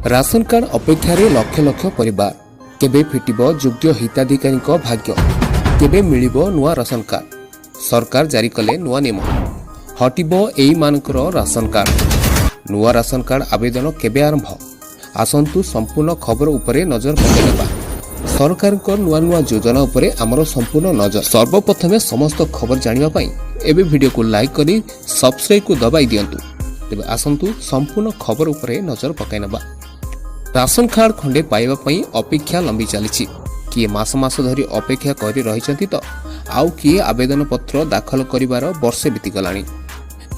Ration card अपेक्षार लक्ष लक्ष परिवार केबे फिटिब योग्य हिताधिकारी भाग्य केबे मिलिबो नुआ राशन कार्ड सरकार जारी कले नुआ नियम हटिबो एई मानकर राशन कार्ड नुआ राशन कार्ड आवेदन केबे आरंभ आसंतु संपूर्ण खबर उपरे नजर पकाइबा सरकार नुआ नुआ योजना उपरे आमर संपूर्ण नजर सर्वप्रथमे समस्त खबर जानिबा पई एबे वीडियो को लाइक करी सब्सक्राइब को दबाई दियंतु तेबे आसंतु संपूर्ण खबर उपरे नजर पकाइनबा राशन कार्ड खंडे पाइबा पई अपेक्षा लंबी चली किए मास मास धरी अपेक्षा करी रहिसंती तो आउ किए आवेदन पत्र दाखल करिवार वर्षे बीतीगलानी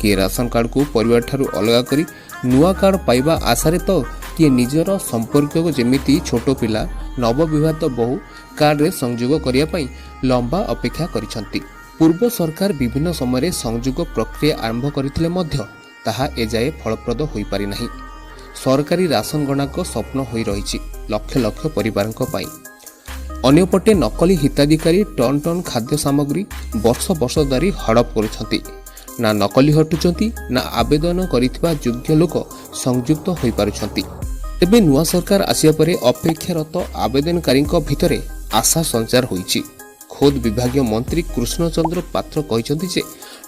किए राशन कार्ड को परिवार ठारू अलगा करी नुआ कार्ड पाइबा आशारे तो किए निजर संपर्क को जेमिति छोटो पिला नवविवाहित बहु कार्ड रे संयोग करिया पई लंबा अपेक्षा करिसंती। पूर्व सरकार विभिन्न समय संयोग प्रक्रिया आरंभ करथिले मध्य ताहा एजाए फलप्रद होई पारि नाही। सरकारी राशन गणाक स्वप्न होई रहिछि लक्ष लक्ष परिवारक पई। अन्यपटे नकली हिताधिकारी टन टन खाद्य सामग्री वर्ष वर्ष धरी हड़प करुछंती ना नकली हटुचंती ना आवेदन करिथिबा योग्य लोक संयुक्त होई पारुछंती। तेबे नुआ सरकार आसिया परे अपेक्षारत आवेदनकारी भितरे आशा संचार होईछि। खोद विभागीय मंत्री कृष्णचंद्र पात्र कहिसंती जे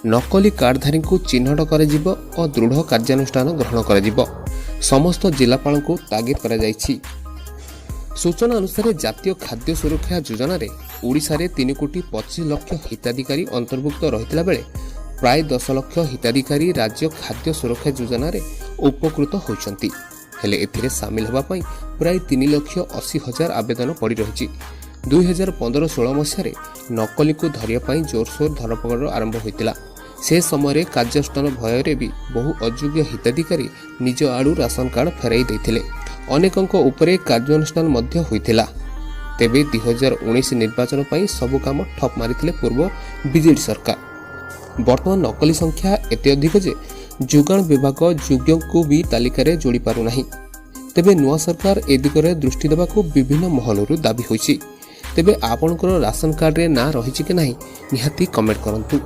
नकली कार्डधारी को चिन्हट कराजिबो और दृढ़ कार्यानुष्ठान ग्रहण कराजिबो। समस्त जिलापाल को तागिद करा जायछि। सूचना अनुसार जातीय खाद्य सुरक्षा योजना रे ओडिशा रे 3 कोटी 25 लाख हिताधिकारी अंतर्भुक्त रहितला बेले प्राय 10 लाख हिताधिकारी राज्य खाद्य सुरक्षा योजना रे उपकृत होइछंती। हेले एथिरे शामिल हेबा पई प्राय 3,80,000 आवेदन पड़ी रहिछि। 2015-16 मसिया नकली को धरिया पई जोरसोर धरपकड़ आरंभ होइतिला। से समय କାର୍ଯ୍ୟାନୁଷ୍ଠାନ भୟରେ भी बहु अयोग्य हिताधिकारी निज आड़ू राशन कार्ड फेराई देथिले। अनेकंक उपरे କାର୍ଯ୍ୟାନୁଷ୍ଠାନ मध्य होइतिला। तेबे 2019 निर्वाचन पई सबु काम ठप मारिथिले पूर्व बीजेडी सरकार। वर्तमान नकली संख्या एते अधिक जे जोगाण विभाग योग्य को भी तालिका रे जोड़ी पारु नाही। तेबे नुआ सरकार ए दिगरे दृष्टि देबाको विभिन्न महलरु दाबी होइछि। तेबे आपनकर राशन कार्ड रे ना रहिछि कि नाही निहाती कमेंट करंतु।